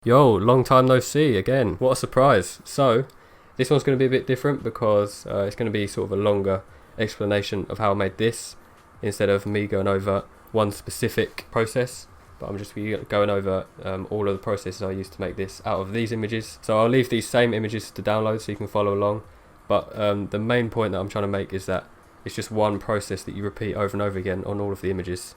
Yo, long time no see again. What a surprise. So, this one's going to be a bit different because it's going to be sort of a longer explanation of how I made this instead of me going over one specific process. But I'm just going over all of the processes I used to make this out of these images. So I'll leave these same images to download so you can follow along. But the main point that I'm trying to make is that it's just one process that you repeat over and over again on all of the images.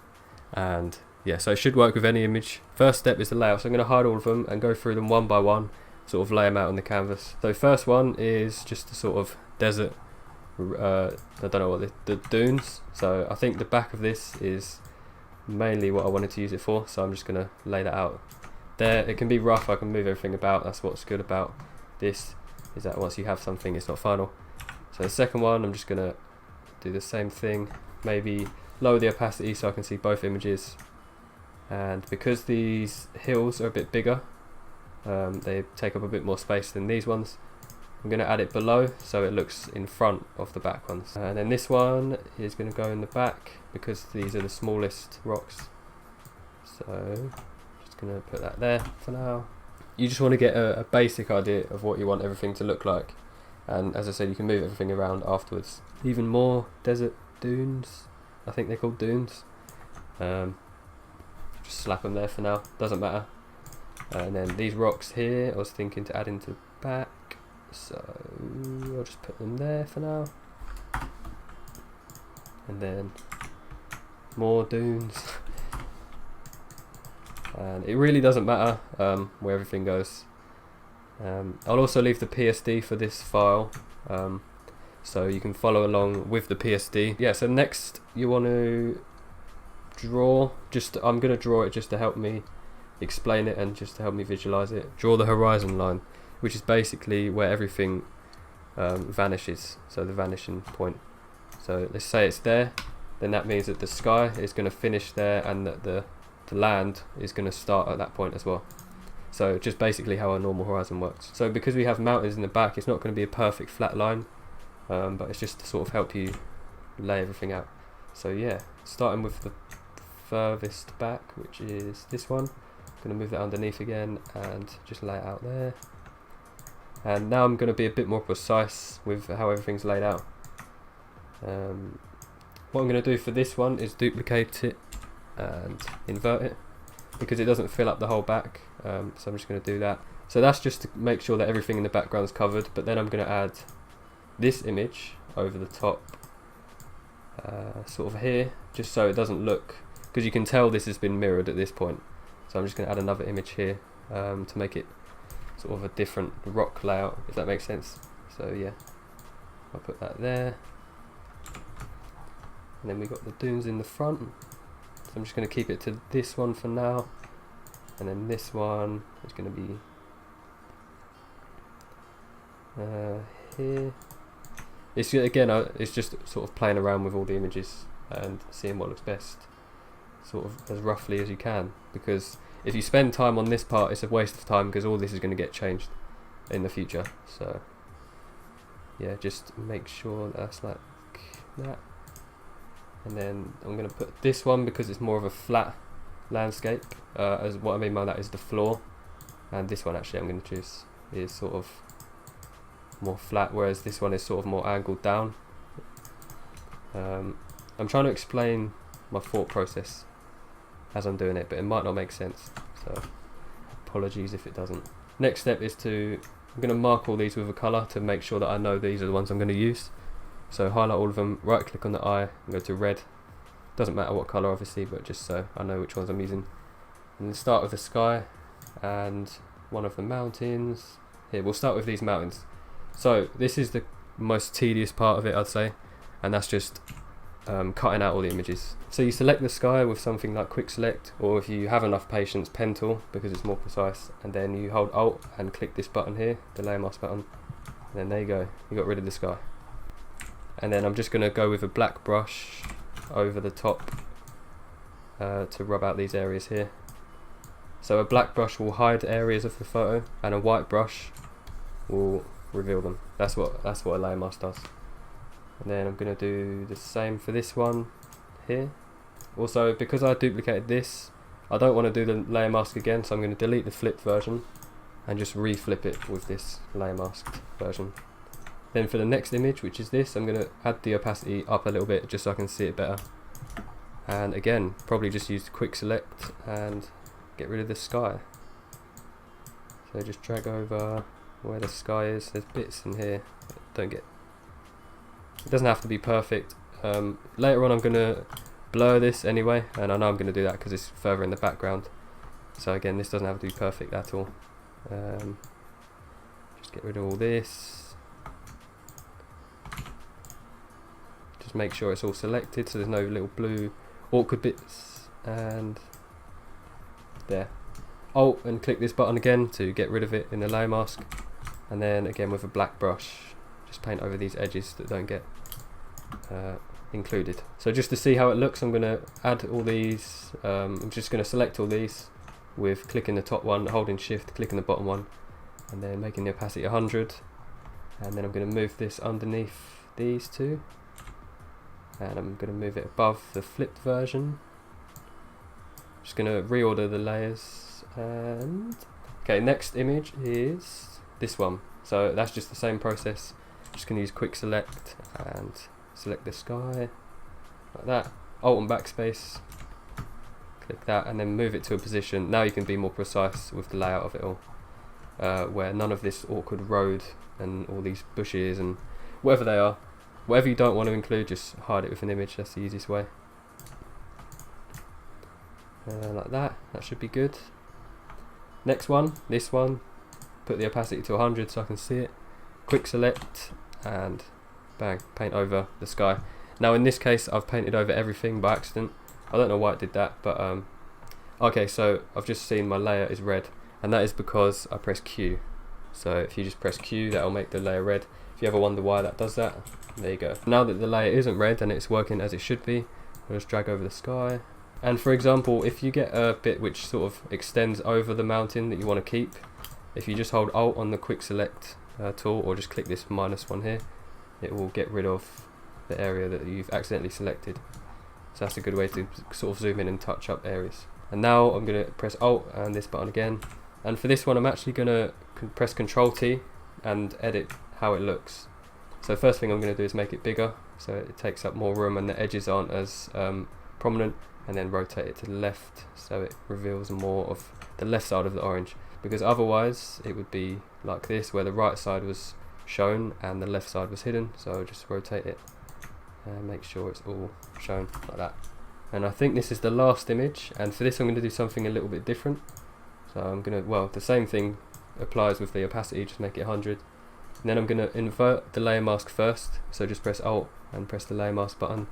And yeah, so it should work with any image. First step is the layout, so I'm going to hide all of them and go through them one by one, sort of lay them out on the canvas. So first one is just the sort of desert, I don't know what, the dunes. So I think the back of this is mainly what I wanted to use it for, so I'm just going to lay that out there. It can be rough, I can move everything about. That's what's good about this, is that once you have something, it's not final. So the second one, I'm just going to do the same thing, maybe lower the opacity so I can see both images. And because these hills are a bit bigger, they take up a bit more space than these ones, I'm going to add it below so it looks in front of the back ones. And then this one is going to go in the back because these are the smallest rocks. So just going to put that there for now. You just want to get a basic idea of what you want everything to look like. And as I said, you can move everything around afterwards. Even more desert dunes, I think they're called dunes. Just slap them there for now, doesn't matter. And then these rocks here I was thinking to add into the back, so I'll just put them there for now. And then more dunes. And it really doesn't matter where everything goes. I'll also leave the PSD for this file, so you can follow along with the PSD. Yeah, so next you want to draw, I'm going to draw it just to help me explain it and just to help me visualize it. Draw the horizon line, which is basically where everything vanishes, so the vanishing point. So let's say it's there, then that means that the sky is going to finish there and that the land is going to start at that point as well. So just basically how a normal horizon works. So because we have mountains in the back, it's not going to be a perfect flat line, but it's just to sort of help you lay everything out. So yeah, starting with the furthest back, which is this one, I'm going to move that underneath again and just lay it out there. And now I'm going to be a bit more precise with how everything's laid out. What I'm going to do for this one is duplicate it and invert it because it doesn't fill up the whole back, so I'm just going to do that. So that's just to make sure that everything in the background is covered, but then I'm going to add this image over the top, sort of here, just so it doesn't look, because you can tell this has been mirrored at this point. So I'm just going to add another image here to make it sort of a different rock layout, if that makes sense. So yeah, I'll put that there. And then we got the dunes in the front. So I'm just going to keep it to this one for now. And then this one is going to be here. It's again, it's just sort of playing around with all the images and seeing what looks best, sort of as roughly as you can, because if you spend time on this part, it's a waste of time because all this is going to get changed in the future. So yeah, just make sure that's like that. And then I'm going to put this one because it's more of a flat landscape, as what I mean by that is the floor, and this one actually I'm going to choose is sort of more flat, whereas this one is sort of more angled down. I'm trying to explain my thought process as I'm doing it, but it might not make sense, so apologies if it doesn't. Next step is I'm going to mark all these with a colour to make sure that I know these are the ones I'm going to use. So highlight all of them, right click on the eye and go to red. Doesn't matter what colour obviously, but just so I know which ones I'm using. And then start with the sky and one of the mountains. Here, we'll start with these mountains. So this is the most tedious part of it, I'd say, and that's just cutting out all the images. So you select the sky with something like quick select, or if you have enough patience, pen tool, because it's more precise, and then you hold alt and click this button here, the layer mask button, and then there you go, you got rid of the sky. And then I'm just going to go with a black brush over the top to rub out these areas here. So a black brush will hide areas of the photo and a white brush will reveal them. That's what a layer mask does. And then I'm going to do the same for this one here. Also, because I duplicated this, I don't want to do the layer mask again, so I'm going to delete the flipped version and just reflip it with this layer masked version. Then for the next image, which is this, I'm going to add the opacity up a little bit just so I can see it better. And again, probably just use quick select and get rid of the sky. So just drag over where the sky is. There's bits in here that don't get, it doesn't have to be perfect. Later on I'm going to blur this anyway, and I know I'm going to do that because it's further in the background. So again, this doesn't have to be perfect at all. Just get rid of all this. Just make sure it's all selected so there's no little blue awkward bits, and there. Alt and click this button again to get rid of it in the layer mask, and then again with a black brush just paint over these edges that don't get included. So just to see how it looks, I'm going to add all these, I'm just going to select all these with clicking the top one, holding shift, clicking the bottom one, and then making the opacity 100, and then I'm going to move this underneath these two, and I'm going to move it above the flipped version. Just going to reorder the layers, and okay, next image is this one. So that's just the same process. Just going to use quick select and select the sky like that. Alt and backspace, click that, and then move it to a position. Now you can be more precise with the layout of it all, where none of this awkward road and all these bushes and whatever they are, whatever you don't want to include, just hide it with an image. That's the easiest way. Like that. That should be good. Next one, this one, put the opacity to 100 so I can see it. Quick select and bang, paint over the sky. Now in this case I've painted over everything by accident. I don't know why it did that, but okay, so I've just seen my layer is red, and that is because I press Q. So if you just press Q, that'll make the layer red. If you ever wonder why that does that, there you go. Now that the layer isn't red and it's working as it should be, I'll just drag over the sky. And for example, if you get a bit which sort of extends over the mountain that you want to keep, if you just hold Alt on the quick select tool, or just click this -1 here, it will get rid of the area that you've accidentally selected. So that's a good way to sort of zoom in and touch up areas. And now I'm going to press Alt and this button again, and for this one I'm actually going to press Control T and edit how it looks. So first thing I'm going to do is make it bigger so it takes up more room and the edges aren't as prominent, and then rotate it to the left so it reveals more of the left side of the orange, because otherwise it would be like this where the right side was shown and the left side was hidden. So just rotate it and make sure it's all shown like that. And I think this is the last image, and for this I'm going to do something a little bit different. So I'm going to, well, the same thing applies with the opacity, just make it 100. And then I'm going to invert the layer mask first, so just press Alt and press the layer mask button,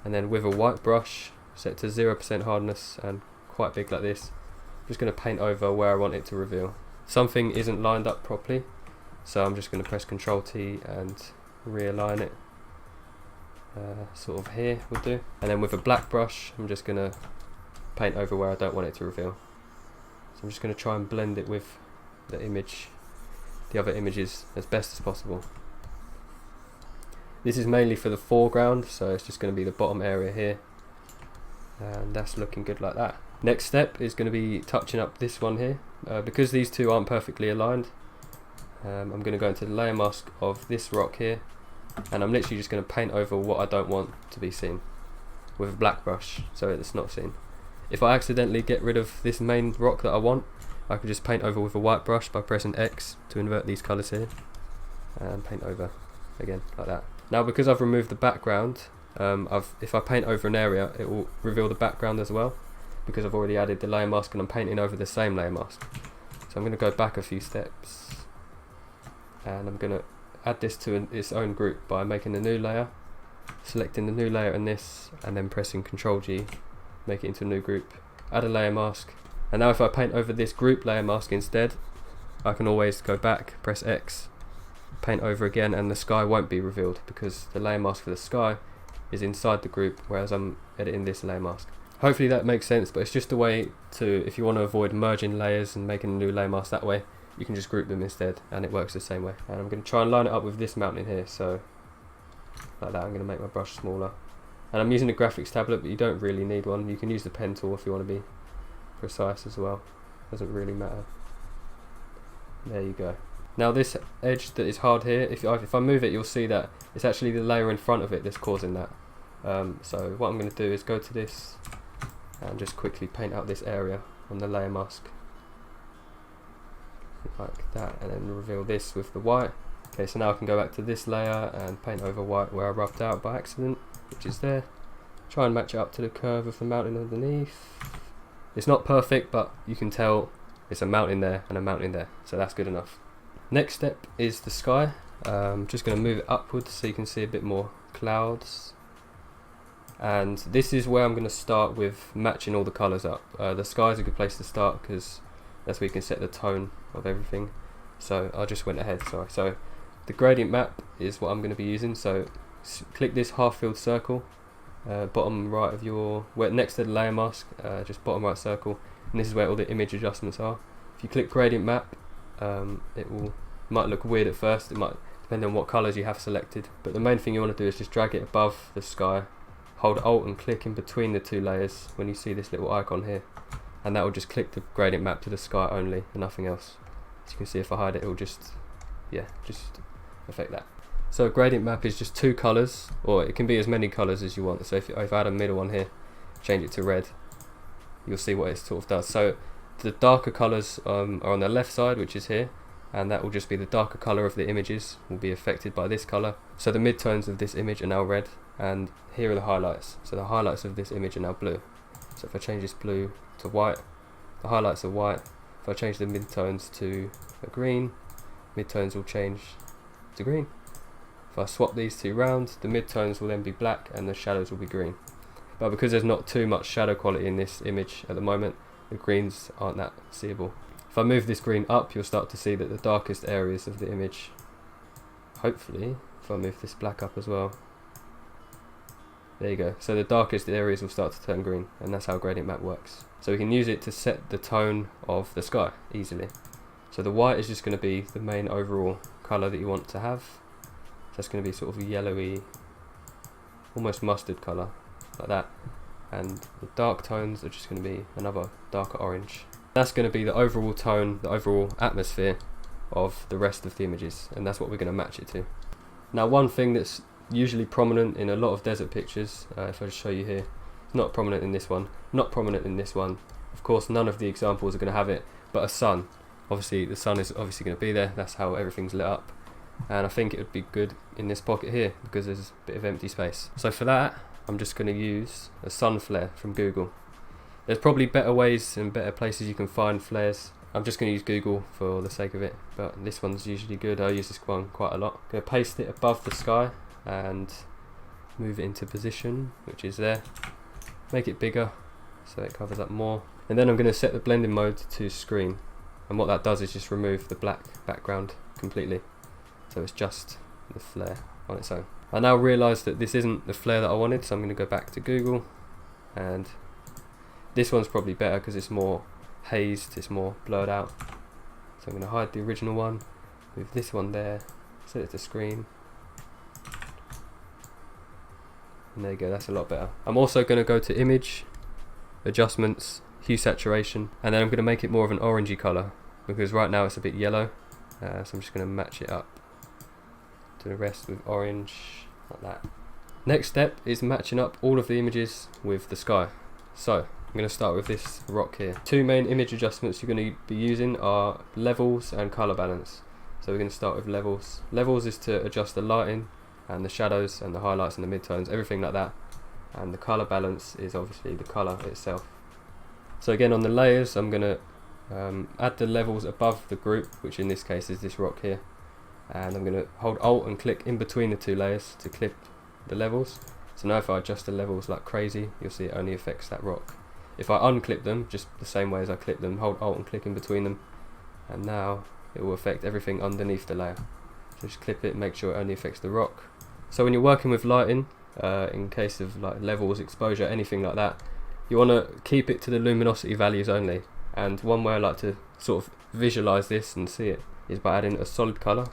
and then with a white brush set to 0% hardness and quite big like this, I'm just going to paint over where I want it to reveal. Something isn't lined up properly, so I'm just going to press Control T and realign it. Sort of here will do, and then with a black brush I'm just going to paint over where I don't want it to reveal. So I'm just going to try and blend it with the image, the other images, as best as possible. This is mainly for the foreground, so it's just going to be the bottom area here, and that's looking good like that. Next step is going to be touching up this one here. Because these two aren't perfectly aligned, I'm going to go into the layer mask of this rock here, and I'm literally just going to paint over what I don't want to be seen with a black brush so it's not seen. If I accidentally get rid of this main rock that I want, I can just paint over with a white brush by pressing X to invert these colours here, and paint over again like that. Now because I've removed the background, if I paint over an area it will reveal the background as well, because I've already added the layer mask and I'm painting over the same layer mask. So I'm going to go back a few steps, and I'm going to add this to its own group by making a new layer, selecting the new layer in this, and then pressing Ctrl G, make it into a new group, add a layer mask. And now if I paint over this group layer mask instead, I can always go back, press X, paint over again, and the sky won't be revealed because the layer mask for the sky is inside the group, whereas I'm editing this layer mask. Hopefully that makes sense, but it's just a way to, if you want to avoid merging layers and making a new layer mask that way, you can just group them instead, and it works the same way. And I'm going to try and line it up with this mountain here, so like that. I'm going to make my brush smaller, and I'm using a graphics tablet, but you don't really need one. You can use the pen tool if you want to be precise as well, doesn't really matter. There you go. Now this edge that is hard here, if I move it, you'll see that it's actually the layer in front of it that's causing that. So what I'm going to do is go to this and just quickly paint out this area on the layer mask like that, and then reveal this with the white. Okay, so now I can go back to this layer and paint over white where I rubbed out by accident, which is there. Try and match it up to the curve of the mountain underneath. It's not perfect, but you can tell it's a mountain there and a mountain there, so that's good enough. Next step is the sky. Just going to move it upwards so you can see a bit more clouds. And this is where I'm going to start with matching all the colours up. The sky is a good place to start because that's where you can set the tone of everything. So I just went ahead, sorry. So the gradient map is what I'm going to be using. So click this half-filled circle, bottom right of your, next to the layer mask, just bottom right circle. And this is where all the image adjustments are. If you click gradient map, might look weird at first. It might depend on what colours you have selected. But the main thing you want to do is just drag it above the sky. Hold Alt and click in between the two layers when you see this little icon here, and that will just click the gradient map to the sky only and nothing else. As you can see, if I hide it, it will just affect that. So gradient map is just two colours, or it can be as many colours as you want. So if I add a middle one here, change it to red, you'll see what it sort of does. So the darker colours are on the left side, which is here, and that will just be the darker colour of the images will be affected by this colour. So the midtones of this image are now red, and here are the highlights. So the highlights of this image are now blue. So if I change this blue to white, the highlights are white. If I change the midtones to a green, midtones will change to green. If I swap these two round, the midtones will then be black and the shadows will be green. But because there's not too much shadow quality in this image at the moment, the greens aren't that seeable. If I move this green up, you'll start to see that the darkest areas of the image, hopefully, if I move this black up as well, there you go. So the darkest areas will start to turn green, and that's how gradient map works. So we can use it to set the tone of the sky easily. So the white is just going to be the main overall colour that you want to have. So it's going to be sort of yellowy, almost mustard colour, like that. And the dark tones are just going to be another darker orange. That's going to be the overall tone, the overall atmosphere of the rest of the images, and that's what we're going to match it to. Now, one thing that's usually prominent in a lot of desert pictures, if I just show you here, it's not prominent in this one, not prominent in this one. Of course, none of the examples are going to have it, but a sun. Obviously, the sun is obviously going to be there. That's how everything's lit up, and I think it would be good in this pocket here because there's a bit of empty space. So for that, I'm just going to use a sun flare from Google. There's probably better ways and better places you can find flares. I'm just going to use Google for the sake of it, but this one's usually good. I use this one quite a lot. I'm going to paste it above the sky and move it into position, which is there. Make it bigger so it covers up more. And then I'm going to set the blending mode to screen. And what that does is just remove the black background completely. So it's just the flare on its own. I now realise that this isn't the flare that I wanted, so I'm going to go back to Google, and this one's probably better because it's more hazed, it's more blurred out. So I'm going to hide the original one, move this one there, set it to screen, and there you go, that's a lot better. I'm also going to go to Image, Adjustments, Hue Saturation, and then I'm going to make it more of an orangey colour because right now it's a bit yellow, so I'm just going to match it up to the rest with orange, like that. Next step is matching up all of the images with the sky. So I'm going to start with this rock here. Two main image adjustments you're going to be using are levels and colour balance. So we're going to start with levels. Levels is to adjust the lighting and the shadows and the highlights and the midtones, everything like that. And the colour balance is obviously the colour itself. So again, on the layers, I'm going to add the levels above the group, which in this case is this rock here. And I'm going to hold Alt and click in between the two layers to clip the levels. So now if I adjust the levels like crazy, you'll see it only affects that rock. If I unclip them, just the same way as I clip them, hold Alt and click in between them, and now it will affect everything underneath the layer. So just clip it, make sure it only affects the rock. So when you're working with lighting, in case of like levels, exposure, anything like that, you want to keep it to the luminosity values only. And one way I like to sort of visualize this and see it is by adding a solid color,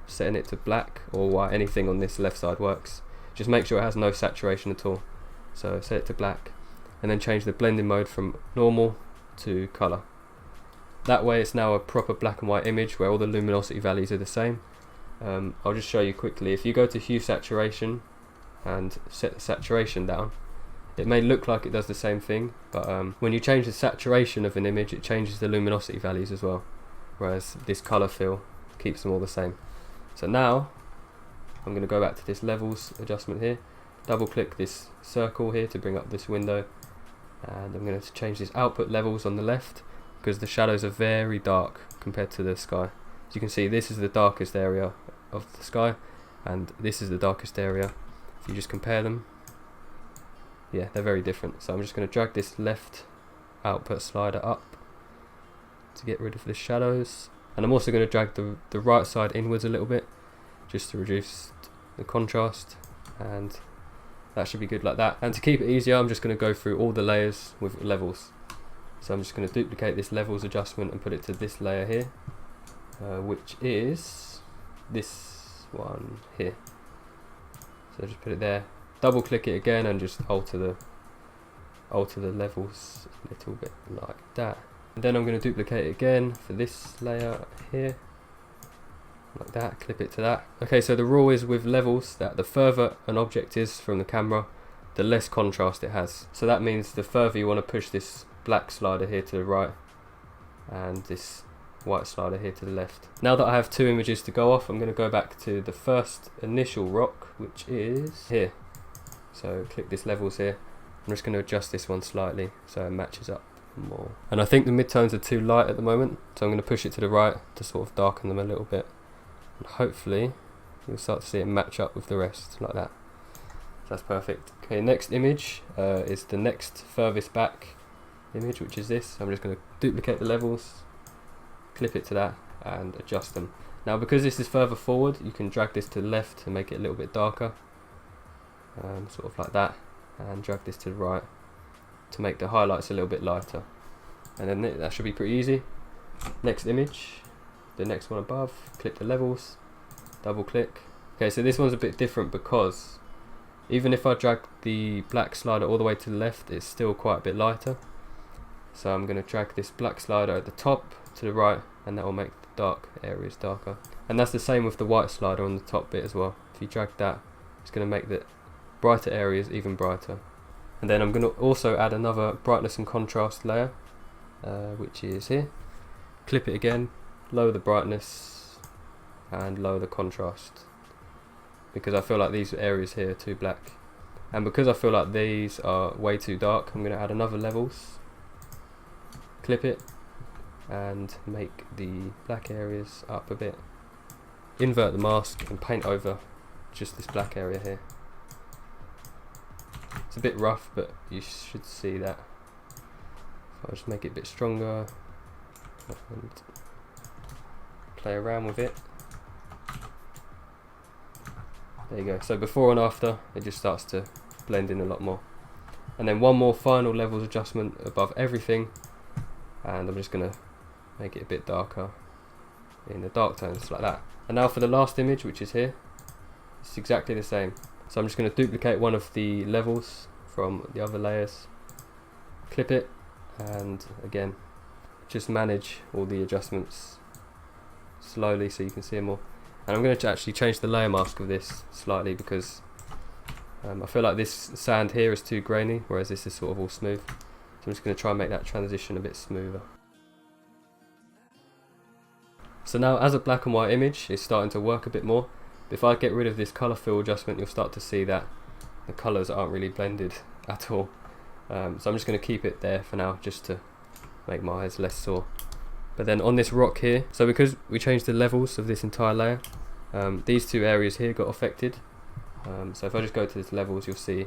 setting it to black or white, anything on this left side works. Just make sure it has no saturation at all. So set it to black and then change the blending mode from normal to color. That way it's now a proper black and white image where all the luminosity values are the same. I'll just show you quickly. If you go to Hue Saturation and set the saturation down, it may look like it does the same thing, but when you change the saturation of an image, it changes the luminosity values as well, whereas this colour fill keeps them all the same. So now I'm going to go back to this levels adjustment here, double click this circle here to bring up this window, and I'm going to change this output levels on the left because the shadows are very dark compared to the sky. As you can see, this is the darkest area of the sky and this is the darkest area. If you just compare them, yeah, they're very different. So I'm just going to drag this left output slider up to get rid of the shadows, and I'm also going to drag the right side inwards a little bit just to reduce the contrast, and that should be good like that. And to keep it easier, I'm just going to go through all the layers with levels. So I'm just going to duplicate this levels adjustment and put it to this layer here, which is this one here. So just put it there, double click it again and just alter the levels a little bit like that. And then I'm going to duplicate it again for this layer here, like that, clip it to that. Okay, so the rule is with levels that the further an object is from the camera, the less contrast it has. So that means the further you want to push this black slider here to the right and this white slider here to the left. Now that I have two images to go off, I'm going to go back to the first initial rock, which is here. So click this levels here. I'm just going to adjust this one slightly so it matches up more. And I think the midtones are too light at the moment, so I'm going to push it to the right to sort of darken them a little bit. And hopefully you'll start to see it match up with the rest like that. So that's perfect. Okay, next image is the next furthest back image, which is this. I'm just going to duplicate the levels, clip it to that and adjust them. Now because this is further forward, you can drag this to the left to make it a little bit darker, sort of like that, and drag this to the right to make the highlights a little bit lighter, and then that should be pretty easy. Next image, the next one above, click the levels, double click. Okay, so this one's a bit different because even if I drag the black slider all the way to the left, it's still quite a bit lighter. So I'm going to drag this black slider at the top to the right, and that will make the dark areas darker. And that's the same with the white slider on the top bit as well. If you drag that, it's going to make the brighter areas even brighter. And then I'm going to also add another brightness and contrast layer, which is here. Clip it again, lower the brightness and lower the contrast, because I feel like these areas here are too black. And because I feel like these are way too dark, I'm going to add another levels, clip it and make the black areas up a bit. Invert the mask and paint over just this black area here. It's a bit rough, but you should see that. So I'll just make it a bit stronger and play around with it. There you go. So before and after, it just starts to blend in a lot more. And then one more final levels adjustment above everything, and I'm just going to make it a bit darker in the dark tones like that. And now for the last image, which is here, it's exactly the same. So I'm just going to duplicate one of the levels from the other layers, clip it, and again just manage all the adjustments slowly so you can see them all. And I'm going to actually change the layer mask of this slightly because I feel like this sand here is too grainy, whereas this is sort of all smooth. So I'm just going to try and make that transition a bit smoother. So now as a black and white image, it's starting to work a bit more. If I get rid of this colour fill adjustment, you'll start to see that the colours aren't really blended at all. So I'm just going to keep it there for now, just to make my eyes less sore. But then on this rock here, so because we changed the levels of this entire layer, these two areas here got affected. So if I just go to this levels, you'll see,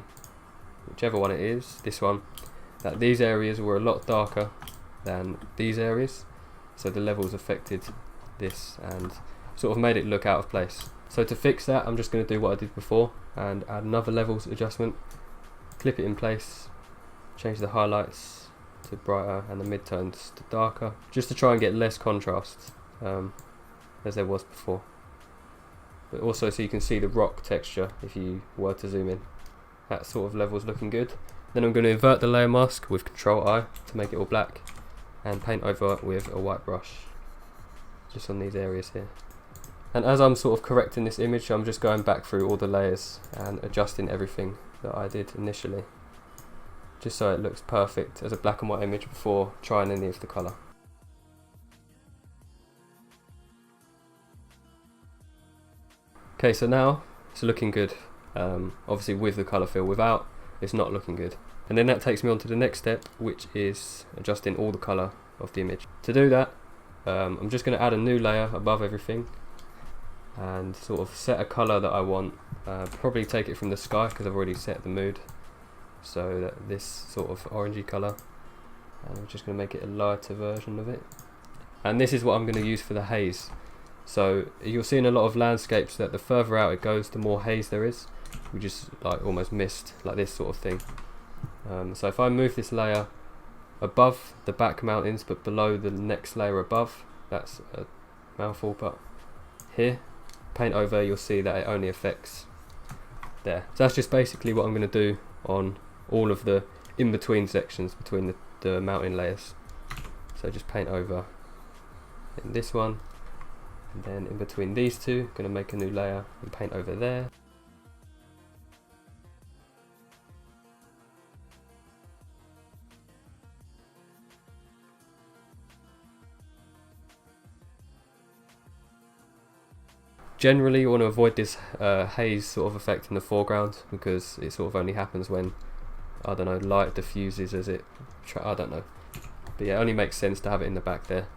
whichever one it is, this one, that these areas were a lot darker than these areas. So the levels affected this and sort of made it look out of place. So to fix that, I'm just going to do what I did before and add another levels adjustment, clip it in place, change the highlights to brighter and the midtones to darker, just to try and get less contrast as there was before. But also so you can see the rock texture if you were to zoom in. That sort of level's looking good. Then I'm going to invert the layer mask with Ctrl I to make it all black, and paint over with a white brush, just on these areas here. And as I'm sort of correcting this image, I'm just going back through all the layers and adjusting everything that I did initially, just so it looks perfect as a black and white image before trying any of the colour. Okay, so now it's looking good. Obviously with the colour fill, without, it's not looking good. And then that takes me on to the next step, which is adjusting all the colour of the image. To do that, I'm just going to add a new layer above everything and sort of set a colour that I want. Probably take it from the sky because I've already set the mood, so that this sort of orangey colour, and I'm just going to make it a lighter version of it. And this is what I'm going to use for the haze. So you'll see in a lot of landscapes that the further out it goes, the more haze there is. We just like almost mist, like this sort of thing. So if I move this layer above the back mountains but below the next layer above, that's a mouthful, but here, paint over, you'll see that it only affects there. So that's just basically what I'm going to do on all of the in-between sections between the mountain layers. So just paint over in this one, and then in between these two, going to make a new layer and paint over there. Generally you want to avoid this haze sort of effect in the foreground, because it sort of only happens when, I don't know, light diffuses as it, I don't know. But yeah, it only makes sense to have it in the back there.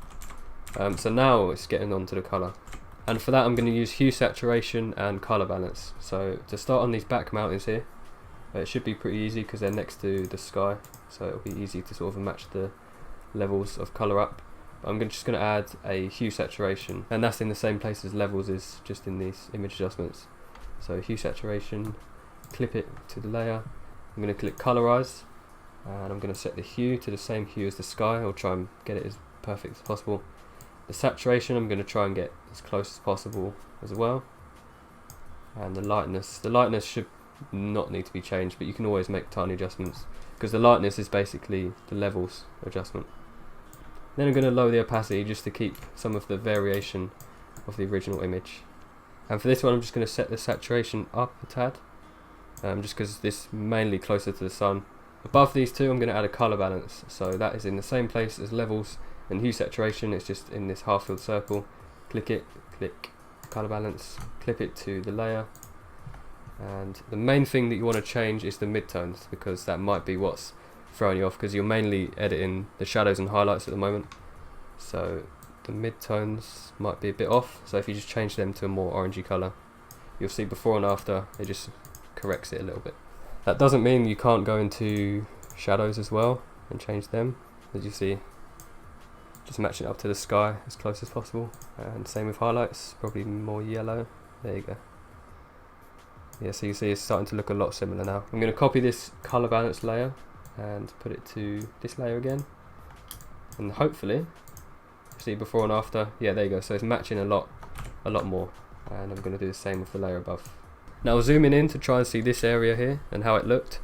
So now it's getting on to the colour. And for that I'm going to use Hue Saturation and Colour Balance. So to start on these back mountains here, it should be pretty easy because they're next to the sky. So it'll be easy to sort of match the levels of colour up. I'm just going to add a Hue Saturation, and that's in the same place as levels is, just in these image adjustments. So Hue Saturation, clip it to the layer, I'm going to click Colorize, and I'm going to set the hue to the same hue as the sky. I'll try and get it as perfect as possible. The saturation I'm going to try and get as close as possible as well. And the lightness should not need to be changed, but you can always make tiny adjustments, because the lightness is basically the levels adjustment. Then I'm going to lower the opacity just to keep some of the variation of the original image. And for this one I'm just going to set the saturation up a tad, just because this is mainly closer to the sun. Above these two I'm going to add a colour balance, so that is in the same place as levels and Hue Saturation. It's just in this half filled circle. Click it, click colour balance, clip it to the layer. And the main thing that you want to change is the midtones, because that might be what's throwing you off, because you're mainly editing the shadows and highlights at the moment, so the midtones might be a bit off. So if you just change them to a more orangey colour, you'll see before and after it just corrects it a little bit. That doesn't mean you can't go into shadows as well and change them. As you see, just match it up to the sky as close as possible, and same with highlights, probably more yellow. There you go. Yeah, so you see it's starting to look a lot similar now. I'm going to copy this colour balance layer and put it to this layer again, and hopefully see before and after. Yeah, there you go. So it's matching a lot more, and I'm going to do the same with the layer above. Now zooming in to try and see this area here and how it looked,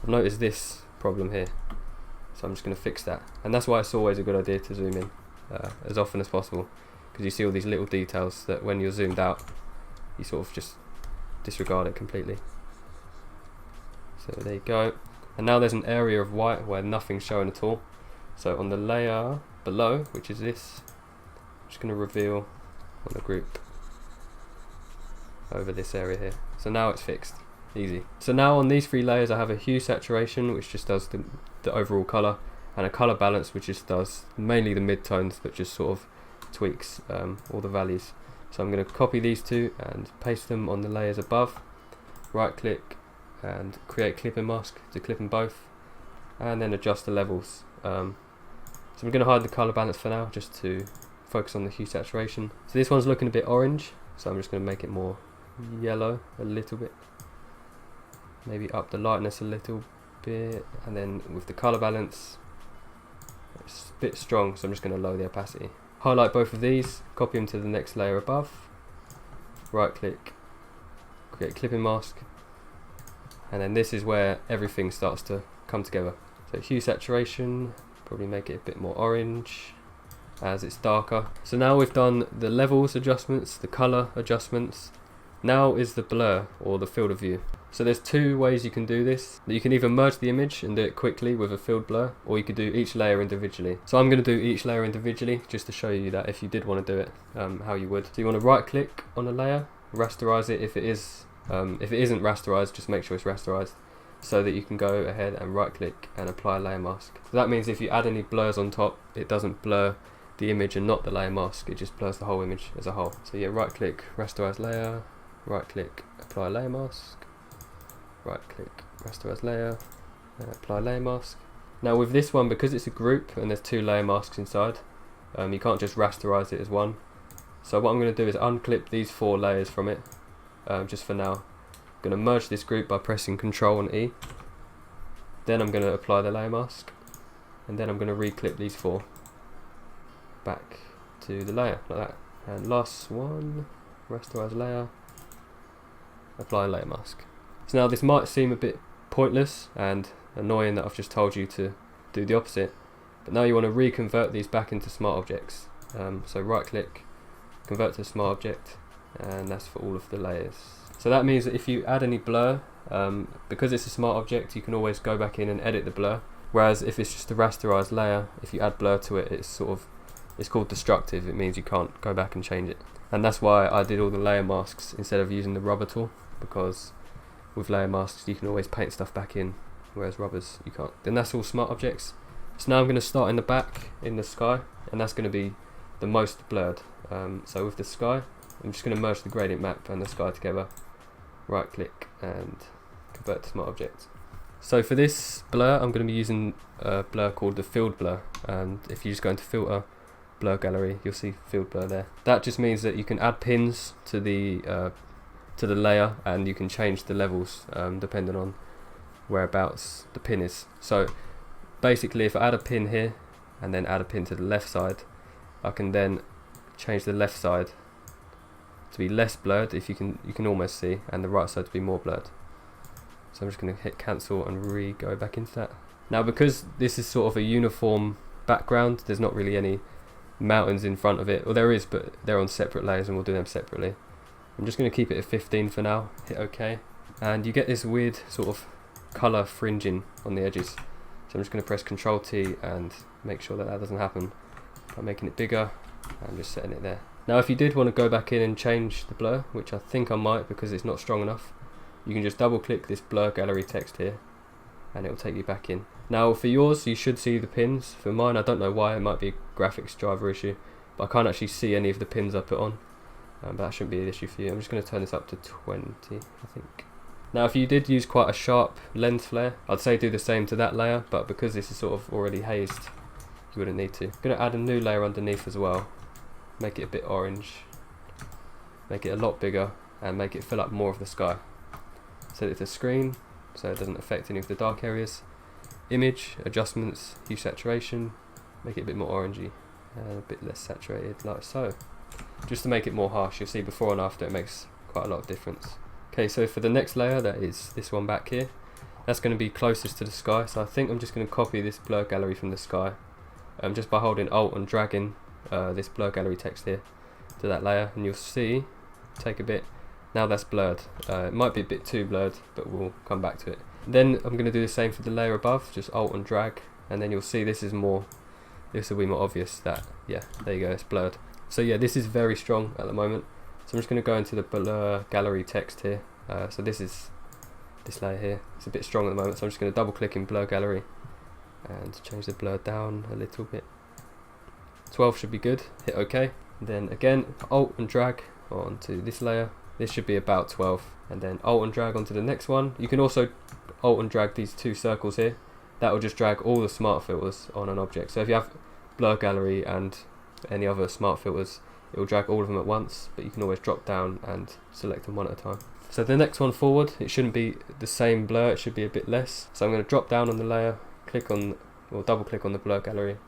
I've noticed this problem here, so I'm just going to fix that. And that's why it's always a good idea to zoom in as often as possible, because you see all these little details that when you're zoomed out you sort of just disregard it completely. So there you go. And now there's an area of white where nothing's showing at all. So on the layer below, which is this, I'm just going to reveal on the group over this area here. So now it's fixed, easy. So now on these three layers I have a Hue Saturation, which just does the overall colour, and a Colour Balance, which just does mainly the midtones but just sort of tweaks all the values. So I'm going to copy these two and paste them on the layers above, right click and create clipping mask to clip them both, and then adjust the levels. So I'm going to hide the colour balance for now, just to focus on the Hue Saturation. So this one's looking a bit orange, so I'm just going to make it more yellow a little bit, maybe up the lightness a little bit, and then with the colour balance it's a bit strong, so I'm just going to lower the opacity. Highlight both of these, copy them to the next layer above, right click, create clipping mask, and then this is where everything starts to come together. So Hue Saturation, probably make it a bit more orange as it's darker. So now we've done the levels adjustments, the color adjustments. Now is the blur or the field of view. So there's two ways you can do this. You can either merge the image and do it quickly with a field blur, or you could do each layer individually. So I'm going to do each layer individually just to show you that if you did want to do it, how you would. So you want to right click on a layer, rasterize it if it isn't rasterized, just make sure it's rasterized, so that you can go ahead and right click and apply a layer mask. So that means if you add any blurs on top, it doesn't blur the image and not the layer mask, it just blurs the whole image as a whole. So yeah, right click, rasterize layer, right click, apply layer mask, right click, rasterize layer, apply layer mask. Now with this one, because it's a group and there's two layer masks inside, you can't just rasterize it as one. So what I'm going to do is unclip these 4 layers from it, just for now. I'm going to merge this group by pressing Ctrl and E. Then I'm going to apply the layer mask, and then I'm going to reclip these 4 back to the layer like that. And last one, rasterize layer, apply layer mask. So now this might seem a bit pointless and annoying that I've just told you to do the opposite, but now you want to reconvert these back into smart objects. So right click, convert to smart object, and that's for all of the layers. So that means that if you add any blur, because it's a smart object, you can always go back in and edit the blur, whereas if it's just a rasterized layer, if you add blur to it, it's called destructive. It means you can't go back and change it. And that's why I did all the layer masks instead of using the rubber tool, because with layer masks you can always paint stuff back in, whereas rubbers you can't. Then that's all smart objects. So now I'm going to start in the back in the sky, and that's going to be the most blurred. So with the sky, I'm just going to merge the gradient map and the sky together, right click and convert to smart object. So for this blur I'm going to be using a blur called the field blur, and if you just go into filter, blur gallery, you'll see field blur there. That just means that you can add pins to the layer, and you can change the levels depending on whereabouts the pin is. So basically if I add a pin here and then add a pin to the left side, I can then change the left side to be less blurred, if you can almost see, and the right side to be more blurred. So I'm just going to hit cancel and go back into that. Now because this is sort of a uniform background, there's not really any mountains in front of it, or there is, but they're on separate layers and we'll do them separately. I'm just going to keep it at 15 for now, hit OK, and you get this weird sort of colour fringing on the edges. So I'm just going to press Ctrl T and make sure that doesn't happen by making it bigger and just setting it there. Now if you did want to go back in and change the blur, which I think I might because it's not strong enough, you can just double click this blur gallery text here and it will take you back in. Now for yours you should see the pins. For mine I don't know why, it might be a graphics driver issue, but I can't actually see any of the pins I put on. But that shouldn't be an issue for you. I'm just going to turn this up to 20, I think. Now if you did use quite a sharp lens flare, I'd say do the same to that layer, but because this is sort of already hazed, you wouldn't need to. I'm going to add a new layer underneath as well, make it a bit orange, make it a lot bigger, and make it fill up more of the sky. Set it to screen so it doesn't affect any of the dark areas. Image, adjustments, hue saturation, make it a bit more orangey and a bit less saturated, like so. Just to make it more harsh. You'll see before and after it makes quite a lot of difference. Okay, so for the next layer, that is this one back here, that's going to be closest to the sky, so I think I'm just going to copy this blur gallery from the sky, just by holding Alt and dragging this blur gallery text here to that layer, and you'll see, take a bit, now that's blurred. It might be a bit too blurred, but we'll come back to it. Then I'm going to do the same for the layer above, just Alt and drag, and then you'll see this will be more obvious that, yeah, there you go, it's blurred. So yeah, this is very strong at the moment. So I'm just going to go into the blur gallery text here. So this is this layer here. It's a bit strong at the moment, so I'm just going to double click in blur gallery and change the blur down a little bit. 12 should be good. Hit OK. And then again, Alt and drag onto this layer. This should be about 12. And then Alt and drag onto the next one. You can also Alt and drag these two circles here. That will just drag all the smart filters on an object. So if you have blur gallery and any other smart filters, it will drag all of them at once, but you can always drop down and select them one at a time. So the next one forward, it shouldn't be the same blur, it should be a bit less. So I'm going to drop down on the layer, click on, or double click on the blur gallery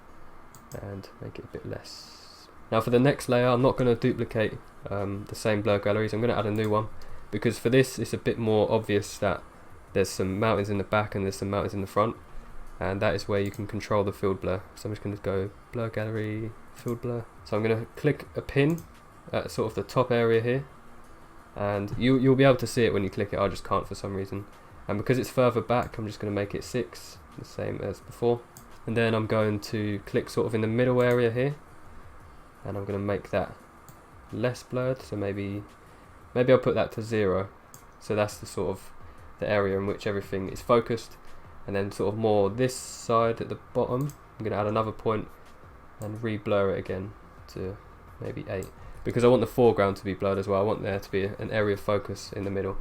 and make it a bit less. Now for the next layer, I'm not going to duplicate the same blur galleries. I'm going to add a new one, because for this it's a bit more obvious that there's some mountains in the back and there's some mountains in the front. and that is where you can control the field blur. So I'm just going to go blur gallery, field blur. So I'm going to click a pin at sort of the top area here, and you'll be able to see it when you click it. I just can't for some reason, and because it's further back I'm just going to make it 6, the same as before. And then I'm going to click sort of in the middle area here, and I'm going to make that less blurred, so maybe I'll put that to 0. So that's the sort of the area in which everything is focused. And then sort of more this side at the bottom, I'm going to add another point and re-blur it again to maybe 8, because I want the foreground to be blurred as well. I want there to be an area of focus in the middle.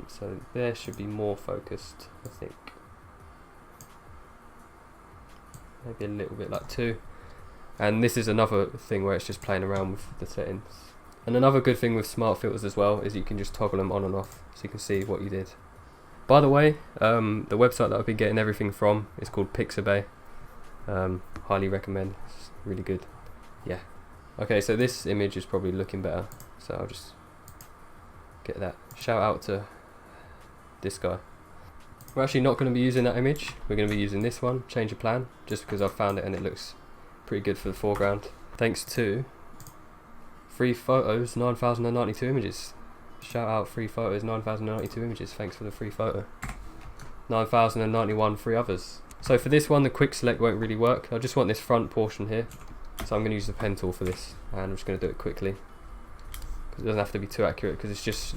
So there should be more focused, I think. Maybe a little bit like 2. And this is another thing where it's just playing around with the settings. And another good thing with smart filters as well is you can just toggle them on and off, so you can see what you did. By the way, the website that I've been getting everything from is called Pixabay. Highly recommend, it's really good. Yeah. Okay, so this image is probably looking better, so I'll just get that. Shout out to this guy. We're actually not going to be using that image, we're going to be using this one, change of plan, just because I've found it and it looks pretty good for the foreground. Thanks to Free Photos, 9,092 images. Shout out Free Photos, 9,092 images, thanks for the free photo. 9,091 free others. So for this one the quick select won't really work. I just want this front portion here, so I'm going to use the pen tool for this, and I'm just going to do it quickly, because it doesn't have to be too accurate, because it's just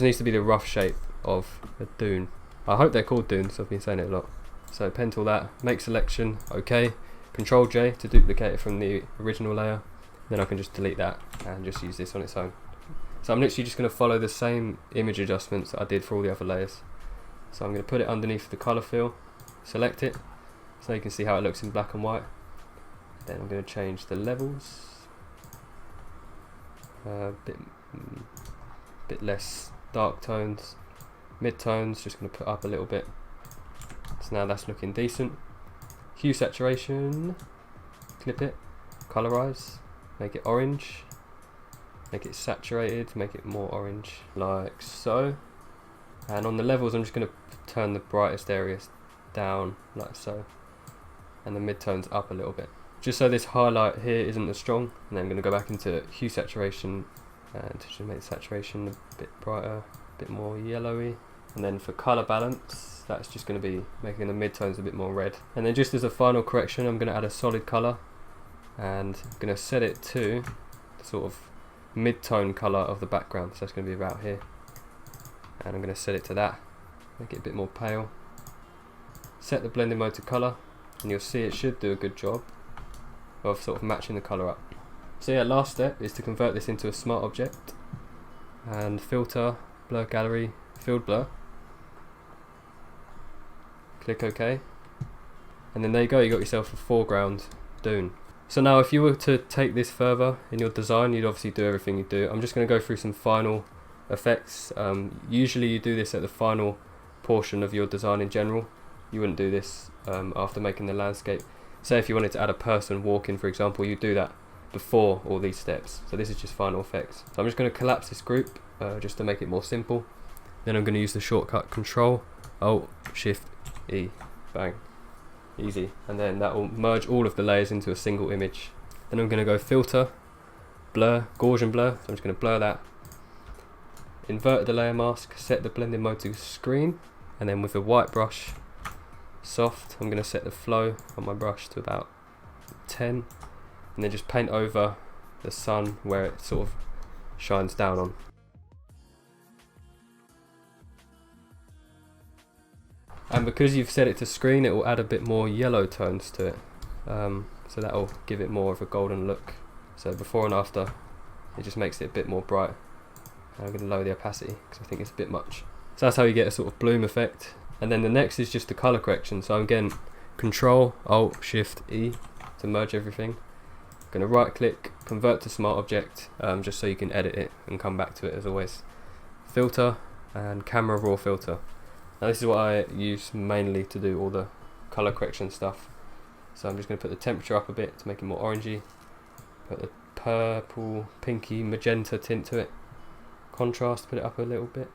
needs to be the rough shape of a dune. I hope they're called dunes, I've been saying it a lot. So pen tool that, make selection, OK, Control J to duplicate it from the original layer, then I can just delete that and just use this on its own. So I'm literally just going to follow the same image adjustments that I did for all the other layers. So I'm going to put it underneath the colour fill, select it, so you can see how it looks in black and white. Then I'm going to change the levels, bit less dark tones, mid-tones, just going to put up a little bit. So now that's looking decent. Hue Saturation, clip it, colorize, make it orange, make it saturated, make it more orange, like so. And on the levels I'm just going to turn the brightest areas down, like so, and the mid-tones up a little bit, just so this highlight here isn't as strong. And then I'm going to go back into Hue Saturation and just make the saturation a bit brighter, a bit more yellowy. And then for colour balance, that's just going to be making the mid-tones a bit more red. And then just as a final correction, I'm going to add a solid colour, and I'm going to set it to the sort of mid-tone colour of the background, so that's going to be about here. And I'm going to set it to that, make it a bit more pale. Set the blending mode to colour, and you'll see it should do a good job of sort of matching the colour up. So yeah, last step is to convert this into a smart object, and filter, blur gallery, field blur. Click OK, and then there you go, you got yourself a foreground dune. So now if you were to take this further in your design, you'd obviously do everything you do. I'm just going to go through some final effects. Usually you do this at the final portion of your design in general. You wouldn't do this after making the landscape. Say if you wanted to add a person walking, for example, you do that before all these steps. So this is just final effects. So I'm just going to collapse this group just to make it more simple. Then I'm going to use the shortcut Control Alt Shift E, bang, easy. And then that will merge all of the layers into a single image. Then I'm going to go Filter, Blur, Gaussian Blur. So I'm just going to blur that. Invert the layer mask, set the blending mode to screen, and then with a white brush, soft, I'm going to set the flow on my brush to about 10, and then just paint over the sun where it sort of shines down on. And because you've set it to screen, it will add a bit more yellow tones to it, so that will give it more of a golden look. So before and after, it just makes it a bit more bright. I'm going to lower the opacity because I think it's a bit much. So that's how you get a sort of bloom effect. And then the next is just the colour correction. So I'm getting Control Alt Shift E to merge everything. I'm going to right click, convert to smart object, just so you can edit it and come back to it as always. Filter and camera raw filter. Now this is what I use mainly to do all the colour correction stuff. So I'm just going to put the temperature up a bit to make it more orangey. Put the purple, pinky, magenta tint to it. Contrast, put it up a little bit.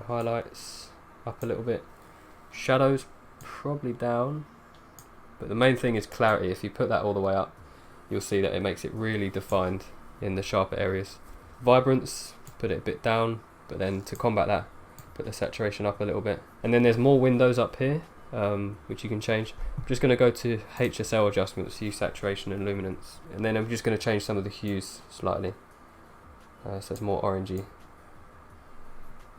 Highlights, up a little bit. Shadows, probably down, but the main thing is clarity. If you put that all the way up, you'll see that it makes it really defined in the sharper areas. Vibrance, put it a bit down, but then to combat that, put the saturation up a little bit. And then there's more windows up here, which you can change. I'm just going to go to HSL adjustments, Hue Saturation and Luminance, and then I'm just going to change some of the hues slightly, so it's more orangey.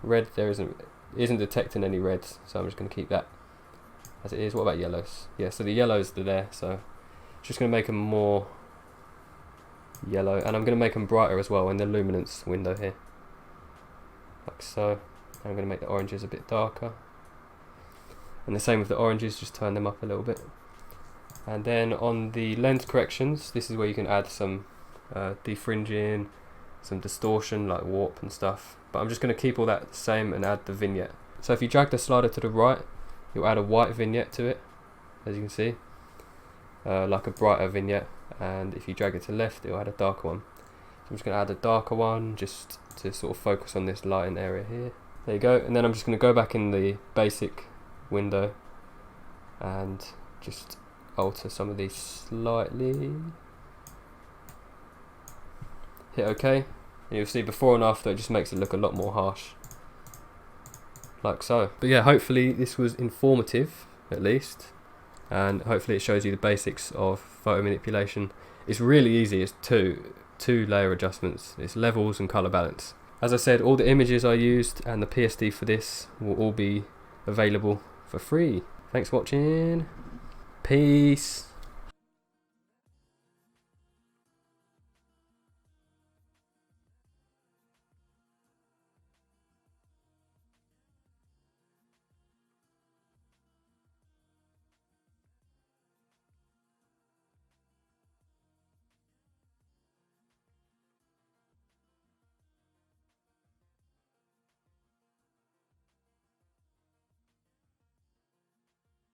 Red, there isn't detecting any reds, so I'm just going to keep that as it is. What about yellows? Yeah, so the yellows are there, so just going to make them more yellow, and I'm going to make them brighter as well in the luminance window here, like so. I'm going to make the oranges a bit darker, and the same with the oranges, just turn them up a little bit. And then on the lens corrections, this is where you can add some defringing, some distortion like warp and stuff, but I'm just going to keep all that the same and add the vignette. So if you drag the slider to the right, you'll add a white vignette to it, as you can see, like a brighter vignette, and if you drag it to left, it'll add a darker one. So I'm just going to add a darker one just to sort of focus on this lighting area here. There you go. And then I'm just going to go back in the basic window and just alter some of these slightly. Hit OK, and you'll see before and after, it just makes it look a lot more harsh, like so. But yeah, hopefully this was informative at least, and hopefully it shows you the basics of photo manipulation. It's really easy. It's two layer adjustments. It's levels and color balance. As I said, all the images I used and the PSD for this will all be available for free. Thanks for watching. Peace.